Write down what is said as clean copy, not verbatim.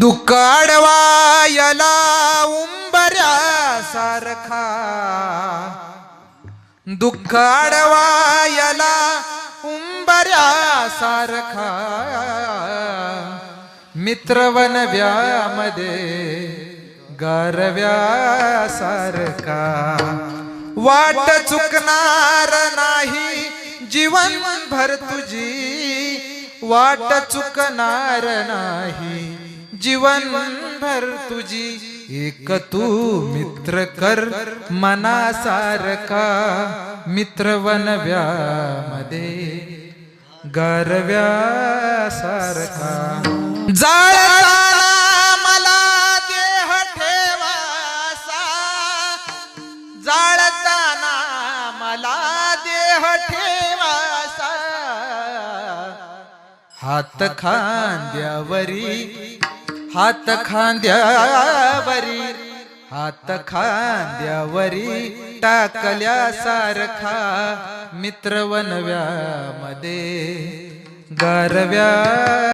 दुःखाडवायला उंबऱ्या सारखा, दुःखाडवायला उंबऱ्या सारखा, मित्रवनव्यामध्ये गारव्या सारखा, वाट चुकणार नाही जीवनभर तुझी, वाट चुकणार नाही जीवनभर तुझी, एक तू मित्र कर मनासारखा, मित्रवनव्यामध्ये गारव्या सारखा. जाळताना मला देह ठेवासा, जाळताना मला देह ठेवासा, हात खांद्यावरी, हात खांद्यावरी, हात खांद्यावरी टाकल्यासारखा, मित्रवनव्यामध्ये गारव्या